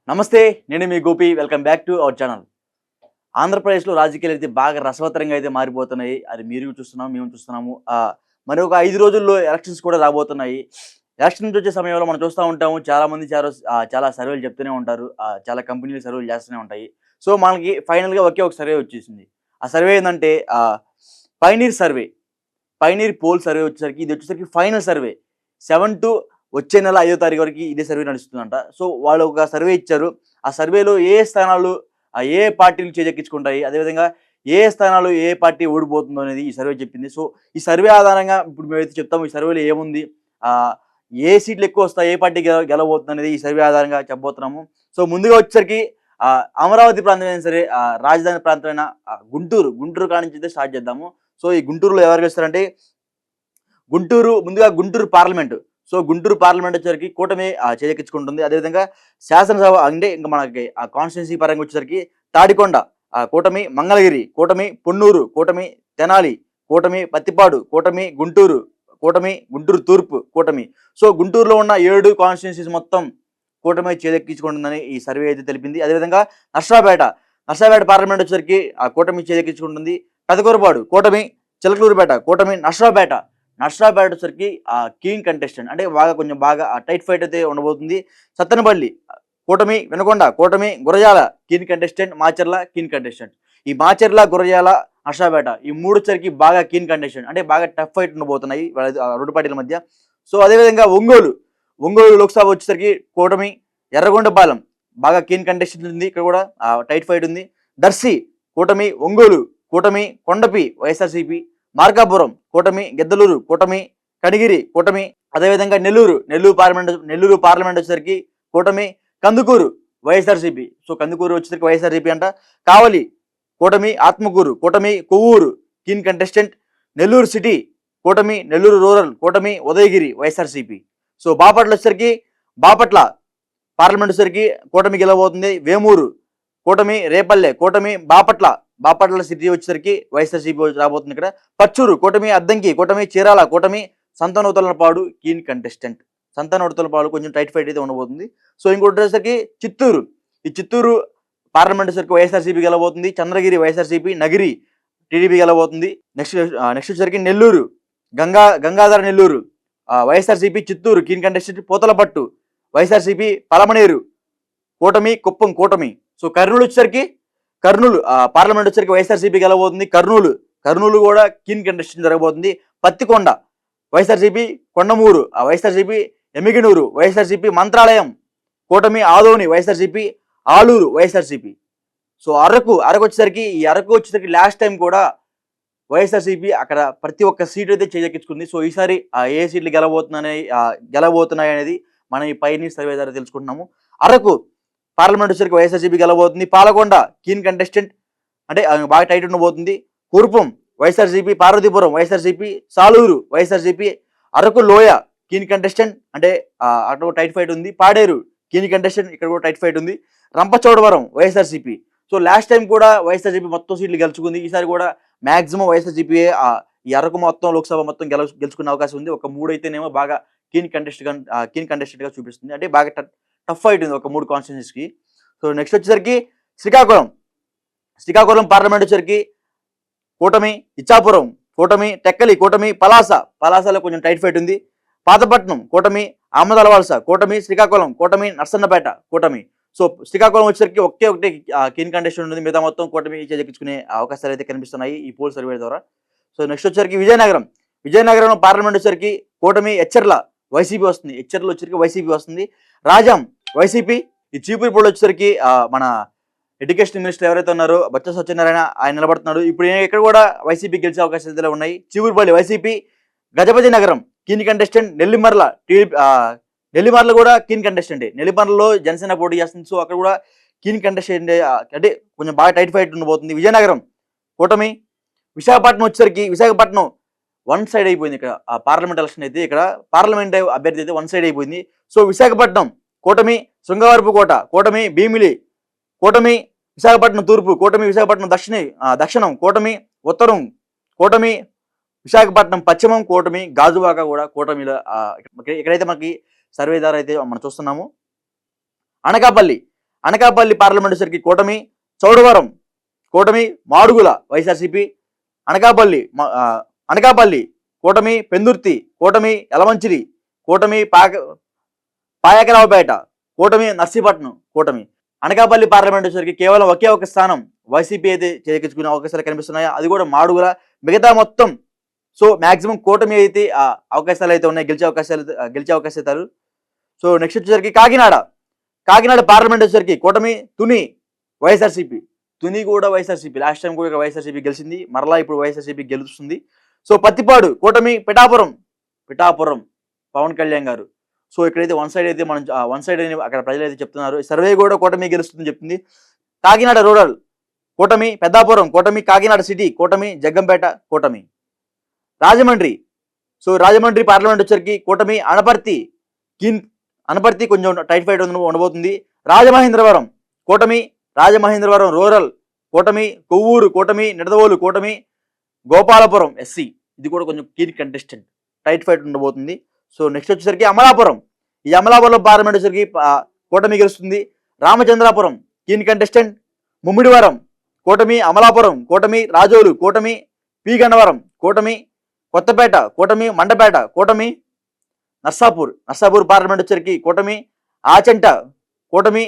నమస్తే, నేను మీ Gopi. Welcome back to our channel. ఆంధ్రప్రదేశ్లో రాజకీయాలు అయితే బాగా రసవత్తరంగా అయితే మారిపోతున్నాయి. అది మీరు చూస్తున్నాము, మేము చూస్తున్నాము. మరి ఒక 5 రోజుల్లో ఎలక్షన్స్ కూడా రాబోతున్నాయి. ఎలక్షన్స్ వచ్చే సమయంలో మనం చూస్తూ ఉంటాము. చాలామంది చాలా సర్వేలు చెప్తూనే ఉంటారు. చాలా కంపెనీలు సర్వేలు చేస్తూనే ఉంటాయి. సో మనకి ఫైనల్గా ఒకే ఒక సర్వే వచ్చేసింది. ఆ సర్వే ఏంటంటే pioneer survey. Pioneer pole survey వచ్చేసరికి ఇది వచ్చేసరికి ఫైనల్ సర్వే. 7 టు వచ్చే నెల 5వ తారీఖు వరకు ఇదే సర్వే నడుస్తుందంట. సో వాళ్ళు ఒక సర్వే ఇచ్చారు. ఆ సర్వేలో ఏ స్థానాలు ఏ పార్టీలు చేజెక్కించుకుంటాయి, అదేవిధంగా ఏ స్థానాలు ఏ పార్టీ ఓడిపోతుందో అనేది ఈ సర్వే చెప్పింది. సో ఈ సర్వే ఆధారంగా ఇప్పుడు మేమైతే చెప్తాము ఈ సర్వేలో ఏముంది, ఏ సీట్లు ఎక్కువ వస్తాయి, ఏ పార్టీ గెలవబోతుంది అనేది ఈ సర్వే ఆధారంగా చెప్పబోతున్నాము. సో ముందుగా వచ్చేసరికి అమరావతి ప్రాంతం అయినా సరే, రాజధాని ప్రాంతమైన గుంటూరు కాడ నుంచి అయితే స్టార్ట్ చేద్దాము. సో ఈ గుంటూరులో ఎవరు గెలుస్తారంటే ముందుగా Guntur parliament. So Guntur parliament వచ్చేసరికి కూటమి చేజెక్కించుకుంటుంది. అదేవిధంగా శాసనసభ అంటే ఇంకా మనకి ఆ కాన్స్టిట్యున్సీ పరంగా వచ్చేసరికి తాడికొండ కూటమి, మంగళగిరి కూటమి, పొన్నూరు కూటమి, తెనాలి కూటమి, పత్తిపాడు కూటమి, గుంటూరు తూర్పు కూటమి. సో గుంటూరులో ఉన్న 7 కాన్స్టిట్యున్సీస్ మొత్తం కూటమి చేజెక్కించుకుంటుందని ఈ సర్వే అయితే తెలిపింది. అదేవిధంగా నర్సాపేట పార్లమెంట్ వచ్చేసరికి కూటమి చేజెక్కించుకుంటుంది. పెదకూరపాడు కూటమి, చిలకలూరుపేట కూటమి, నర్సాపేట వచ్చేసరికి కీన్ కంటెస్టెంట్ అంటే కొంచెం బాగా టైట్ ఫైట్ అయితే ఉండబోతుంది. సత్తెనపల్లి కూటమి, వినకొండ కూటమి, Gurazala keen contestant, Macherla keen contestant. ఈ మాచర్ల, గురజాల, నర్సాపేట ఈ 3 వచ్చరికి బాగా కీన్ కంటెస్టెంట్ అంటే బాగా టఫ్ ఫైట్ ఉండబోతున్నాయి రెండు పార్టీల మధ్య. సో అదేవిధంగా ఒంగోలు లోక్సభ వచ్చేసరికి కూటమి, ఎర్రగొండపాలెం బాగా కీన్ కంటెస్టెంట్ ఉంది. ఇక్కడ కూడా టైట్ ఫైట్ ఉంది. దర్శి కూటమి, ఒంగోలు కూటమి, కొండపి వైఎస్ఆర్సీపీ, మార్కాపురం కూటమి, గిద్దలూరు కూటమి, కనిగిరి కూటమి, అదేవిధంగా నెల్లూరు పార్లమెంట్ వచ్చేసరికి కూటమి, కందుకూరు వైఎస్ఆర్సీపీ. సో కందుకూరు వచ్చేసరికి వైఎస్ఆర్సీపీ అంట. కావలి కూటమి, ఆత్మకూరు కూటమి, Kovvur keen contestant, Nellore city కూటమి, నెల్లూరు రూరల్ కూటమి, ఉదయగిరి వైఎస్ఆర్సీపీ. సో బాపట్ల పార్లమెంట్ వచ్చేసరికి కూటమి గెలవబోతుంది. వేమూరు కూటమి, రేపల్లె కూటమి, బాపట్ల సిటీ వచ్చేసరికి వైఎస్ఆర్సీపీ రాబోతుంది. ఇక్కడ పచ్చూరు కూటమి, అద్దంకి కూటమి, చీరాల కూటమి, సంతానోతులపాడు కీన్ కంటెస్టెంట్. సంతానోతులపాడు కొంచెం టైట్ ఫైట్ అయితే ఉండబోతుంది. సో ఇంకోటి వచ్చేసరికి చిత్తూరు పార్లమెంట్ వచ్చేసరికి వైఎస్ఆర్సీపీ గెలవబోతుంది. చంద్రగిరి వైఎస్ఆర్సీపీ, నగిరి టీడీపీ గెలవబోతుంది. నెక్స్ట్ వచ్చేసరికి నెల్లూరు, గంగాధర నెల్లూరు వైఎస్ఆర్సీపీ, చిత్తూరు కీన్ కంటెస్టెంట్, పూతలపట్టు వైఎస్ఆర్సీపీ, పలమనేరు కూటమి, కుప్పం కూటమి. సో కర్నూలు పార్లమెంట్ వచ్చరికి వైఎస్ఆర్సీపీ గెలవబోతుంది. కర్నూలు కూడా కీన్ కంటెస్టెంట్ జరగబోతుంది. పత్తికొండ వైఎస్ఆర్సీపీ, కొండమూరు వైఎస్ఆర్సీపీ, ఎమ్మిగనూరు వైఎస్ఆర్సీపీ, మంత్రాలయం కూటమి, ఆదోని వైఎస్ఆర్సీపీ, ఆలూరు వైఎస్ఆర్సీపీ. సో అరకు వచ్చేసరికి లాస్ట్ టైం కూడా వైఎస్ఆర్సీపీ అక్కడ ప్రతి ఒక్క సీట్ అయితే చేజెక్కించుకుంది. సో ఈసారి ఏ సీట్లు గెలవబోతున్నాయి అనేది మనం ఈ పైనీర్ సర్వే ద్వారా తెలుసుకుంటున్నాము. అరకు పార్లమెంట్ వచ్చరికి వైఎస్ఆర్సీపీ గెలవబోతుంది. పాలకొండ కీన్ కంటెస్టెంట్ అంటే బాగా టైట్ ఉండబోతుంది. కురుపం వైఎస్ఆర్సీపీ, పార్వతీపురం వైఎస్ఆర్సీపీ, సాలూరు వైఎస్ఆర్సీపీ, అరకు లోయ కీన్ కంటెస్టెంట్ అంటే అక్కడ టైట్ ఫైట్ ఉంది. పాడేరు కీన్ కంటెస్టెంట్, ఇక్కడ కూడా టైట్ ఫైట్ ఉంది. Rampachodavaram YSRCP. So last time కూడా వైఎస్ఆర్సీపీ మొత్తం సీట్లు గెలుచుకుంది. ఈసారి కూడా మాక్సిమం వైఎస్ఆర్సీపీ ఈ అరకు మొత్తం లోక్సభ మొత్తం గెలుచుకునే అవకాశం ఉంది. ఒక 3 అయితేనేమో బాగా కీన్ కంటెస్టెంట్గా చూపిస్తుంది. అంటే బాగా టఫ్ ఫైట్ ఉంది ఒక 3 కాన్స్టిట్యున్సీస్కి. సో నెక్స్ట్ వచ్చేసరికి శ్రీకాకుళం పార్లమెంట్ వచ్చరికి కూటమి, ఇచ్చాపురం కూటమి, టెక్కలి కూటమి, పలాసలో కొంచెం టైట్ ఫైట్ ఉంది. పాతపట్నం కూటమి, ఆమదాలవలస కూటమి, శ్రీకాకుళం కూటమి, నర్సన్నపేట కూటమి. సో శ్రీకాకుళం వచ్చేసరికి ఒకటి కీన్ కంటెస్టెంట్ ఉంది. మిగతా మొత్తం కూటమి చేజెక్కించుకునే అవకాశాలు అయితే కనిపిస్తున్నాయి ఈ పోల్ సర్వే ద్వారా. సో నెక్స్ట్ వచ్చేసరికి విజయనగరం పార్లమెంట్ వచ్చరికి కూటమి, ఎచ్చర్ల వైసీపీ వస్తుంది. ఎచ్చర్ల వచ్చరికి వైసీపీ వస్తుంది. రాజాం వైసీపీ. ఈ చీపురుపల్లి వచ్చేసరికి మన ఎడ్యుకేషన్ మినిస్టర్ ఎవరైతే ఉన్నారో బొత్స సత్యనారాయణ ఆయన నిలబడుతున్నాడు. ఇప్పుడు ఇక్కడ కూడా వైసీపీ గెలిచే అవకాశాలు ఉన్నాయి. చీపురుపల్లి వైసీపీ, గజపతి నగరం కీన్ కంటెస్టెంట్, నెల్లిమర్ల కూడా కీన్ కంటెస్టెంట్. నెల్లిమర్లలో జనసేన పోటీ చేస్తుంది. సో అక్కడ కూడా కీన్ కంటెస్టెంట్ అంటే కొంచెం బాగా టైట్ ఫైట్ ఉండబోతుంది. విజయనగరం కూటమి. విశాఖపట్నం 1 సైడ్ అయిపోయింది. ఇక్కడ పార్లమెంట్ ఎలక్షన్ అయితే ఇక్కడ పార్లమెంట్ అభ్యర్థి అయితే 1 సైడ్ అయిపోయింది. సో విశాఖపట్నం కూటమి, శృంగవరపుకోట కూటమి, భీమిలి కూటమి, విశాఖపట్నం తూర్పు కూటమి, విశాఖపట్నం దక్షిణం కూటమి, ఉత్తరం కూటమి, విశాఖపట్నం పశ్చిమం కూటమి, గాజువాక కూడా కూటమిలో ఇక్కడైతే మనకి సర్వే ద్వారా అయితే మనం చూస్తున్నాము. అనకాపల్లి అనకాపల్లి పార్లమెంట్ వచ్చేసరికి కూటమి, చౌడవరం కూటమి, మాడుగుల వైఎస్ఆర్సీపీ, అనకాపల్లి కూటమి, పెందుర్తి కూటమి, యలమంచిలి కూటమి, పాయకరావుపేట కూటమి, నర్సీపట్నం కూటమి. అనకాపల్లి పార్లమెంట్ వచ్చేసరికి కేవలం ఒకే ఒక స్థానం వైసీపీ అయితే చేకెచ్చుకునే అవకాశాలు కనిపిస్తున్నాయి, అది కూడా మాడుగుల. మిగతా మొత్తం సో మాక్సిమం కూటమి అయితే అవకాశాలు అయితే ఉన్నాయి, గెలిచే అవకాశాలు. సో నెక్స్ట్ వచ్చేసరికి కాకినాడ పార్లమెంట్ వచ్చేసరికి కూటమి, తుని వైఎస్ఆర్సీపీ, తుని కూడా వైఎస్ఆర్సీపీ, లాస్ట్ టైం కూడా వైఎస్ఆర్సీపీ గెలిచింది, మరలా ఇప్పుడు వైఎస్ఆర్సీపీ గెలుస్తుంది. సో పత్తిపాడు కూటమి, పిఠాపురం పవన్ కళ్యాణ్ గారు. సో ఇక్కడైతే వన్ సైడ్ అని అక్కడ ప్రజలు అయితే చెప్తున్నారు. సర్వే కూడా కూటమి గెలుస్తుందని చెప్తుంది. కాకినాడ రూరల్ కూటమి, పెద్దాపురం కూటమి, కాకినాడ సిటీ కూటమి, జగ్గంపేట కూటమి. రాజమండ్రి పార్లమెంట్ వచ్చరికి కూటమి, అనపర్తి కొంచెం టైట్ ఫైట్ ఉండబోతుంది. రాజమహేంద్రవరం కూటమి, రాజమహేంద్రవరం రూరల్ కూటమి, కొవ్వూరు కూటమి, నిడదవోలు కూటమి, గోపాలపురం ఎస్సీ ఇది కూడా కొంచెం కీన్ కంటెస్టెంట్, టైట్ ఫైట్ ఉండబోతుంది. సో నెక్స్ట్ వచ్చేసరికి అమలాపురం పార్లమెంట్ వచ్చరికి కూటమి గెలుస్తుంది. రామచంద్రాపురం కీన్ కంటెస్టెంట్, ముమ్మిడివరం కూటమి, అమలాపురం కూటమి, రాజోలు కూటమి, పి గన్నవరం కూటమి, కొత్తపేట కూటమి, మండపేట కూటమి, నర్సాపూర్ పార్లమెంట్ వచ్చరికి కూటమి, ఆచంట కూటమి,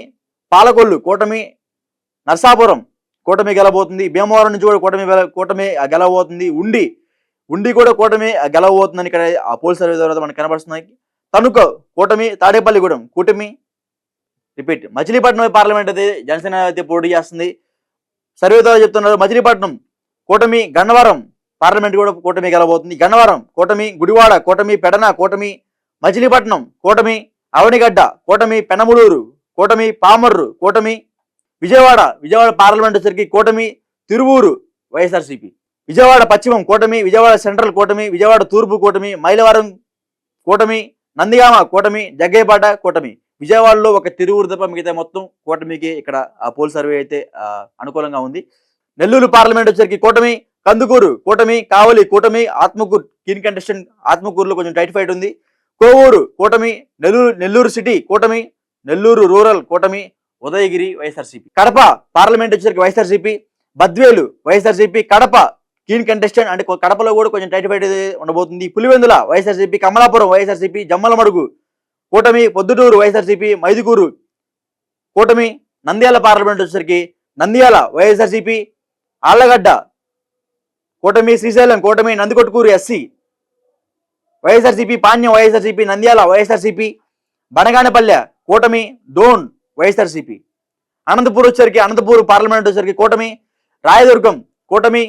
పాలకొల్లు కూటమి, నర్సాపురం కూటమి గెలవబోతుంది. భీమవరం నుంచి కూడా కూటమి గెలవబోతుంది. ఉండి కూడా కూటమి గెలవబోతుందని ఇక్కడ ఆ పోల్ సర్వే ద్వారా మనకు కనబడుతున్నాయి. తణుకు కూటమి, తాడేపల్లిగూడెం కూటమి, రిపీట్. మచిలీపట్నం పార్లమెంట్ అయితే జనసేన అయితే పోటీ చేస్తుంది, సర్వే ద్వారా చెప్తున్నారు. మచిలీపట్నం కూటమి, గన్నవరం పార్లమెంట్ కూడా కూటమి గెలవబోతుంది. గన్నవరం కూటమి, గుడివాడ కూటమి, పెడన కూటమి, మచిలీపట్నం కూటమి, అవనిగడ్డ కూటమి, పెనమలూరు కూటమి, పామర్రు కూటమి, విజయవాడ పార్లమెంట్ వచ్చరికి కూటమి, తిరువూరు వైఎస్ఆర్సీపీ, విజయవాడ పశ్చిమం కూటమి, విజయవాడ సెంట్రల్ కూటమి, విజయవాడ తూర్పు కూటమి, మైలవరం కూటమి, నందిగామ కూటమి, జగ్గయ్యపేట కూటమి. విజయవాడలో ఒక తిరువూరు తప్ప మిగతా మొత్తం కూటమికి ఇక్కడ ఆ పోల్ సర్వే అయితే అనుకూలంగా ఉంది. నెల్లూరు పార్లమెంట్ వచ్చరికి కూటమి, కందుకూరు కూటమి, కావలి కూటమి, ఆత్మకూరు కీన్ కంటెస్టెంట్, ఆత్మకూరులో కొంచెం టైట్ ఫైట్ ఉంది. కోవూరు కూటమి, నెల్లూరు సిటీ కూటమి, నెల్లూరు రూరల్ కూటమి, ఉదయగిరి వైఎస్ఆర్సీపీ. కడప పార్లమెంట్ వచ్చేసరికి వైఎస్ఆర్సీపీ, బద్వేలు వైఎస్ఆర్సీపీ, కడప కీన్ కంటెస్టెంట్ అంటే కడపలో కూడా కొంచెం టైట్ ఫైట్ ఉండబోతుంది. పులివెందుల వైఎస్ఆర్సీపీ, కమలాపురం వైఎస్ఆర్సీపీ, జమ్మలమడుగు కూటమి, పొద్దుటూరు వైఎస్ఆర్సీపీ, మైదుకూరు కూటమి, నంద్యాల పార్లమెంట్ వచ్చేసరికి నంద్యాల వైఎస్ఆర్సీపీ, ఆళ్లగడ్డ కూటమి, శ్రీశైలం కూటమి, నందికొట్కూరు ఎస్సీ వైఎస్ఆర్సీపీ, పాణ్యం వైఎస్ఆర్సీపీ, నంద్యాల వైఎస్ఆర్సీపీ, బనగానపల్లె కూటమి, డోన్ వైఎస్ఆర్సీపీ. అనంతపూర్ పార్లమెంట్ వచ్చేసరికి కూటమి, రాయదుర్గం కూటమి,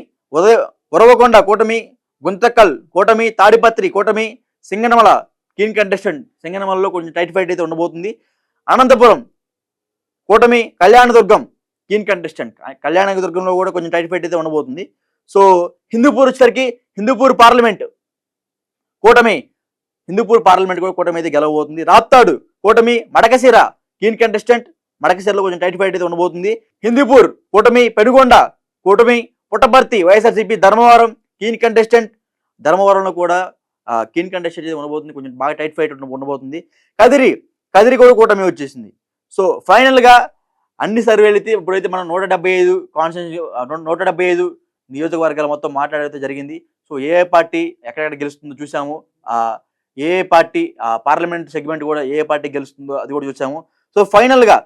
ఉరవకొండ కూటమి, గుంతకల్ కూటమి, తాడిపత్రి కూటమి, సింగనమల కీన్ కంటెస్టెంట్, సింగనమలలో కొంచెం టైట్ ఫైట్ అయితే ఉండబోతుంది. అనంతపురం కూటమి, కళ్యాణదుర్గం కీన్ కంటెస్టెంట్, కళ్యాణదుర్గంలో కూడా కొంచెం టైట్ ఫైట్ అయితే ఉండబోతుంది. సో హిందూపూర్ వచ్చేసరికి హిందూపూర్ పార్లమెంట్ కూడా కూటమి అయితే గెలవబోతుంది. రాప్తాడు కూటమి, మడకశిర కీన్ కంటెస్టెంట్, మడకశిరలో కొంచెం టైట్ ఫైట్ అయితే ఉండబోతుంది. హిందూపూర్ కూటమి, పెనుగొండ కూటమి, పుట్టపర్తి వైఎస్ఆర్సీపీ, ధర్మవరం కీన్ కంటెస్టెంట్, ధర్మవరంలో కూడా కీన్ కంటెస్టెంట్ అయితే ఉండబోతుంది, కొంచెం బాగా టైట్ ఫైట్ ఉండబోతుంది. కదిరి కూడా కూటమి వచ్చేసింది. సో ఫైనల్ గా అన్ని సర్వేలు అయితే ఇప్పుడైతే మనం 175 నియోజకవర్గాలు మొత్తం మాట్లాడైతే జరిగింది. సో ఏ పార్టీ ఎక్కడెక్కడ గెలుస్తుందో చూసాము, ఏ పార్టీ పార్లమెంట్ సెగ్మెంట్ కూడా ఏ పార్టీ గెలుస్తుందో అది కూడా చూసాము. సో ఫైనల్ గా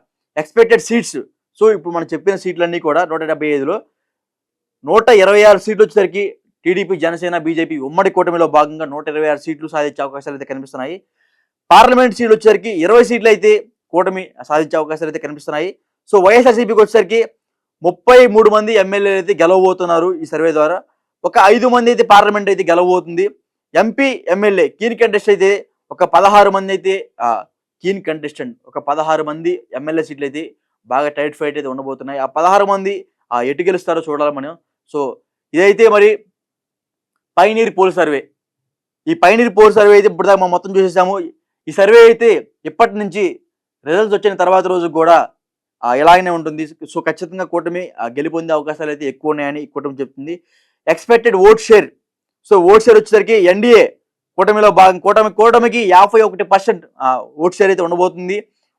ఎక్స్పెక్టెడ్ సీట్స్, సో ఇప్పుడు మనం చెప్పిన సీట్లన్నీ కూడా 175లో 126 సీట్లు వచ్చేసరికి టీడీపీ, జనసేన, బీజేపీ ఉమ్మడి కూటమిలో భాగంగా 126 సీట్లు సాధించే అవకాశాలు అయితే కనిపిస్తున్నాయి. పార్లమెంట్ సీట్లు వచ్చేసరికి 20 సీట్లు అయితే కూటమి సాధించే అవకాశాలు అయితే కనిపిస్తున్నాయి. సో వైఎస్ఆర్సీపీకి వచ్చేసరికి 33 మంది ఎమ్మెల్యేలు అయితే గెలవబోతున్నారు ఈ సర్వే ద్వారా. ఒక 5 మంది అయితే పార్లమెంట్ అయితే గెలవబోతుంది. ఎంపీ, ఎమ్మెల్యే కీన్ కంటెస్ట్ అయితే ఒక 16 మంది అయితే కీన్ కంటెస్టెంట్, ఒక 16 మంది ఎమ్మెల్యే సీట్లు అయితే బాగా టైట్ ఫైట్ అయితే ఉండబోతున్నాయి. ఆ 16 మంది ఎటు గెలుస్తారో చూడాలి మనం. సో ఇదైతే మరి పైనీర్ పోల్ సర్వే. ఈ పైనీర్ పోల్ సర్వే అయితే ఇప్పుడు దాకా మనం మొత్తం చూసేసాము. ఈ సర్వే అయితే ఇప్పటి నుంచి రిజల్ట్స్ వచ్చిన తర్వాత రోజు కూడా ఎలాగనే ఉంటుంది. సో ఖచ్చితంగా కూటమి గెలుపొందే అవకాశాలు అయితే ఎక్కువ ఉన్నాయని కూటమి చెప్తుంది. Expected vote share, so vote share వచ్చేసరికి ఎన్డీఏ కూటమిలో భాగం కూటమికి 51% ఓట్ షేర్ అయితే ఉండబోతుంది.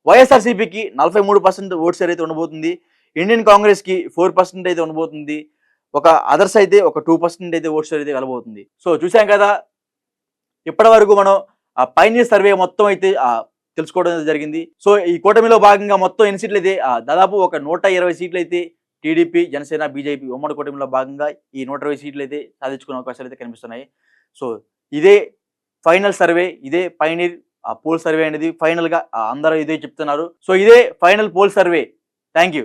వైఎస్ఆర్సీపీకి 43% ఓట్ షేర్ అయితే ఉండబోతుంది. ఇండియన్ కాంగ్రెస్కి 4% అయితే ఉండబోతుంది. ఒక అదర్స్ అయితే ఒక 2% అయితే ఓట్ షేర్ అయితే వెళ్ళబోతుంది. సో చూసాం కదా, ఇప్పటి వరకు మనం పైనీర్ సర్వే మొత్తం అయితే తెలుసుకోవడం జరిగింది. సో ఈ కూటమిలో భాగంగా మొత్తం ఎన్ని సీట్లు అయితే దాదాపు ఒక 120 సీట్లు అయితే టీడీపీ, జనసేన, బీజేపీ ఉమ్మడి కూటమిలో భాగంగా ఈ 120 సీట్లు అయితే సాధించుకునే అవకాశాలు అయితే కనిపిస్తున్నాయి. సో ఇదే ఫైనల్ సర్వే, ఇదే పైనీర్ పోల్ సర్వే అనేది ఫైనల్ గా అందరూ ఇదే చెప్తున్నారు. సో ఇదే final pole survey. Thank you.